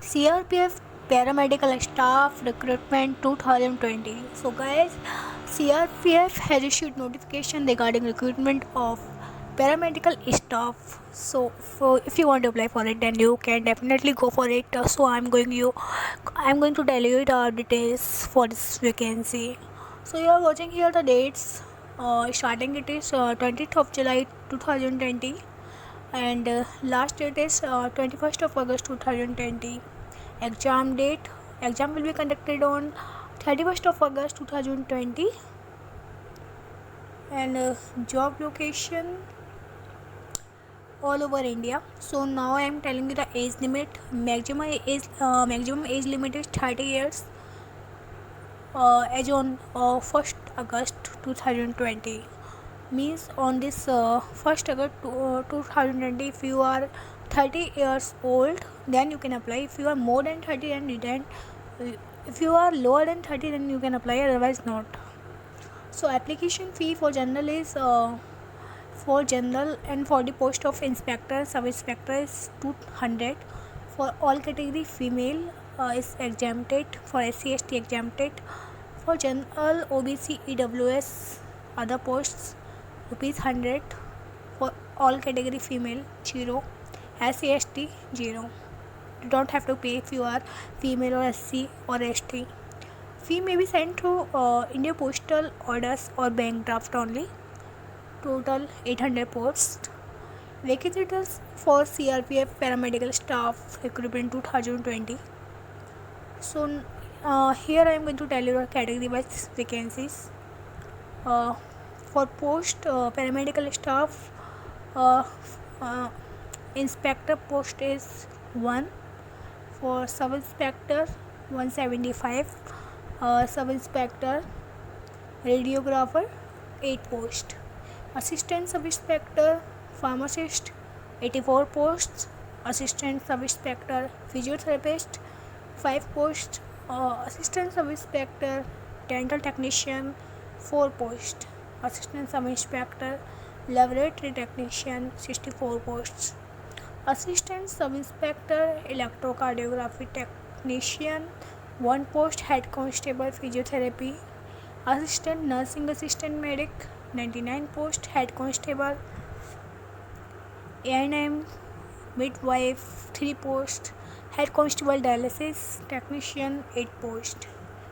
CRPF Paramedical Staff Recruitment 2020. So guys, CRPF has issued notification regarding recruitment of paramedical staff. So if you want to apply for it, then you can definitely go for it. So I'm going to tell you the details for this vacancy. So you are watching here the dates. Starting it is 20th of July 2020, and last date is 21st of August 2020. Exam will be conducted on 31st of August 2020, and job location all over India. So now I am telling you the age limit. Maximum age limit is 30 years as on 1st August 2020. Means on this 1st August 2020, if you are 30 years old, then you can apply. If you are more than 30, then if you are lower than 30, then you can apply, otherwise not. So application fee for general is for general, and for the post of inspector, sub inspector is 200. For all category female is exempted. For SC/ST exempted. For general, OBC, EWS, other posts rupees 100. For all category female 0. SC/ST 0. You don't have to pay if you are female or SC or ST. Fee may be sent through India Postal Orders or bank draft only. Total 800 posts. Vacancies for CRPF paramedical staff recruitment 2020. So here I am going to tell you the category wise vacancies. For post paramedical staff, uh, uh, inspector post is 1. For sub inspector 175. Sub inspector radiographer 8 post. Assistant sub inspector pharmacist 84 posts. Assistant sub inspector physiotherapist 5 posts. Assistant sub inspector dental technician 4 posts. Assistant sub inspector laboratory technician 64 posts. Assistant sub inspector electrocardiography technician 1 post. Head constable physiotherapy. Assistant nursing assistant medic 99 post. Head constable A&M midwife 3 post. Head constable dialysis technician 8 post.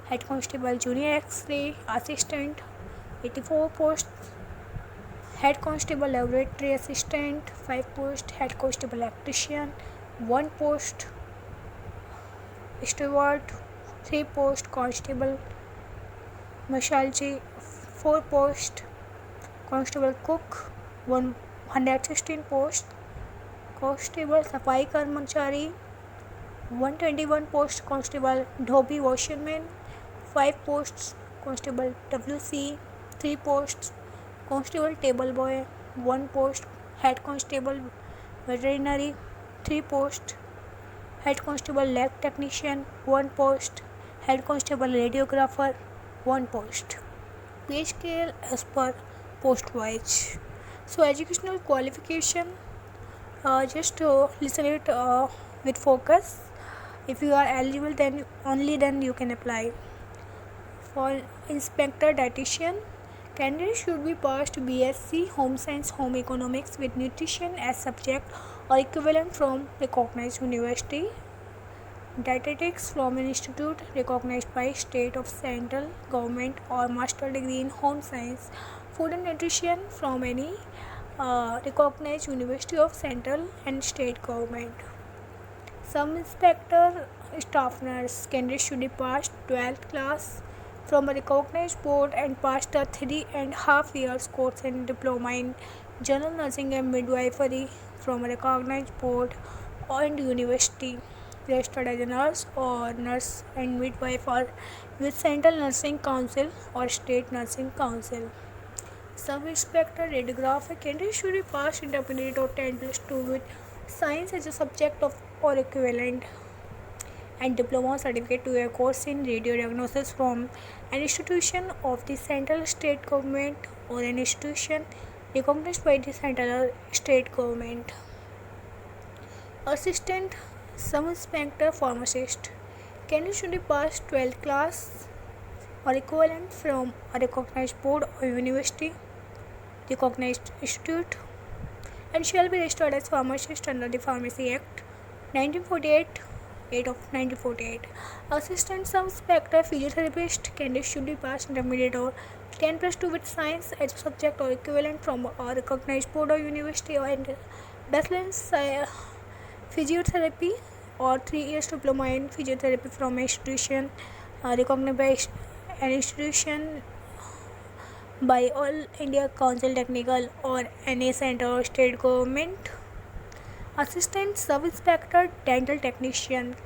Head constable junior X-ray assistant 84 post. Head constable laboratory assistant 5 post. Head constable electrician 1 post. Steward 3 post. Constable Mashalji 4 post. Constable cook 116 post. Constable Safai Karmachari 121 post. Constable Dhobi washerman 5 posts. Constable WC 3 posts. Constable table boy 1 post. Head constable veterinary 3 posts. Head constable lab technician 1 post. Head constable radiographer 1 post. Pay scale as per post wise. So educational qualification, just listen it with focus. If you are eligible, then you can apply. For inspector dietitian, candidates should be passed BSc Home Science Home Economics with nutrition as subject or equivalent from recognized university. Dietetics from an institute recognized by state of central government, or master degree in home science. Food and nutrition from any recognized university of central and state government. Some inspector staff nurse candidates should be passed 12th class from a recognized board and passed a 3.5 years course in diploma in general nursing and midwifery from a recognized board and university. Registered as a nurse or nurse and midwife, or with Central Nursing Council or State Nursing Council. Sub inspector radiographer candidate should be passed intermediate or 10+2 with science as a subject of or equivalent, and diploma certificate to a course in radio diagnosis from an institution of the central state government or an institution recognized by the central or state government. Assistant Sub-inspector pharmacist. Candidates should be past 12th class or equivalent from a recognized board or university, recognized institute, and shall be registered as pharmacist under the Pharmacy Act 1948, 8 of 1948. Assistant sub-inspector physiotherapist. Candidates should be past intermediate or 10+2 with science as a subject or equivalent from a recognized board or university, or bachelor in physiotherapy or 3 years diploma in physiotherapy from an institution recognized by an institution by All India Council Technical or any center or state government. Assistant sub-inspector dental technician.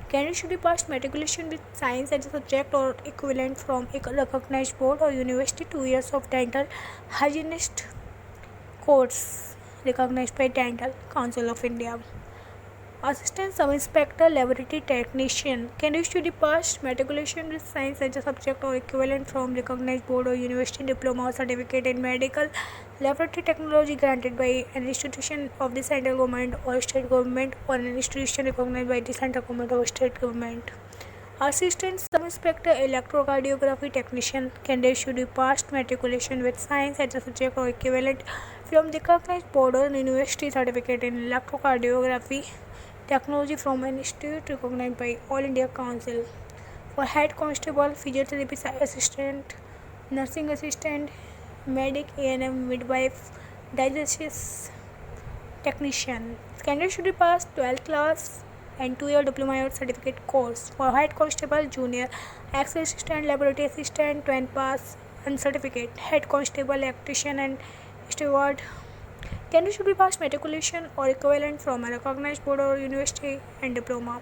Candidate should be past matriculation with science as a subject or equivalent from a recognized board or university, 2 years of dental hygienist course recognized by Dental Council of India. Assistant sub-inspector laboratory technician. Candidate should be past matriculation with science as a subject or equivalent from recognized board or university, diploma or certificate in medical laboratory technology granted by an institution of the central government or state government, or an institution recognized by the central government or state government. Assistant sub-inspector electrocardiography technician. Candidate should be past matriculation with science as a subject or equivalent from the recognized board or university, certificate in electrocardiography technology from an institute recognized by All India Council. For head constable, physiotherapy assistant, nursing assistant, medic, A&M, midwife, dialysis technician. Candidate should be past 12th class and 2-year diploma or certificate course. For head constable, junior, ex-assistant, laboratory assistant, 10 pass and certificate. Head constable, electrician and steward. Candidate should be past matriculation or equivalent from a recognized board or university and diploma.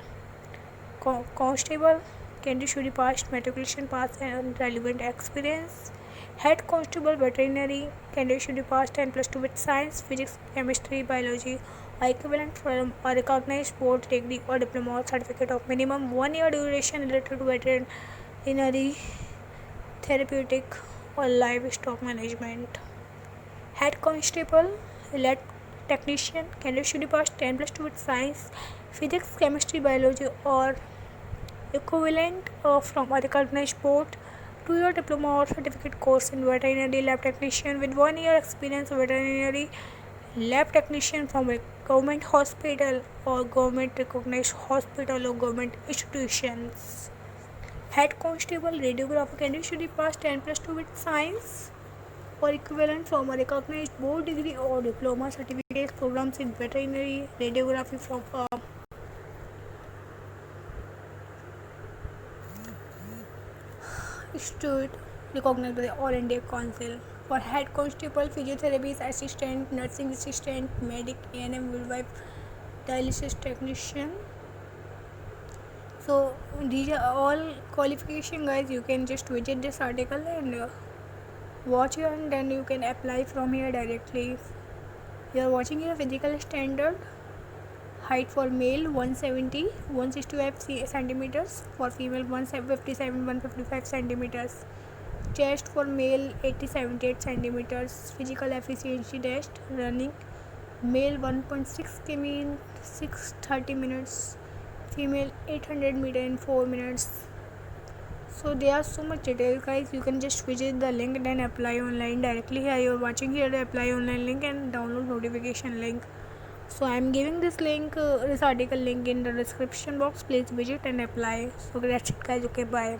Constable, candidate should be past matriculation pass and relevant experience. Head constable veterinary, candidate should be past 10+2 with science, physics, chemistry, biology or equivalent from a recognized board degree or diploma or certificate of minimum 1 year duration related to veterinary, therapeutic or livestock management. Head constable technician, candidate should be past 10+2 with science, physics, chemistry, biology or equivalent from a recognized board, 2-year diploma or certificate course in veterinary lab technician with 1 year experience of veterinary lab technician from a government hospital or government recognized hospital or government institutions. Head constable radiographer, candidate should be past 10+2 with science or equivalent from a recognized board degree or diploma, certificate programs in veterinary radiography from a institute recognized by the All India Council. For head constable, physiotherapy assistant, nursing assistant, medic, A&M, midwife, dialysis technician. So these are all qualification, guys. You can just visit this article and watch it, and then you can apply from here directly. You are watching here physical standard. Height for male 170 165 centimeters, for female 157 155 centimeters. Chest for male 80-78 centimeters. Physical efficiency test running, male 1.6 km in 6:30 minutes, female 800 meter in 4 minutes. So there are so much details, guys. You can just visit the link and then apply online directly. Here you are watching here the apply online link and download notification link. So I am giving this link, this article link in the description box. Please visit and apply. So that's it, guys. Okay, bye.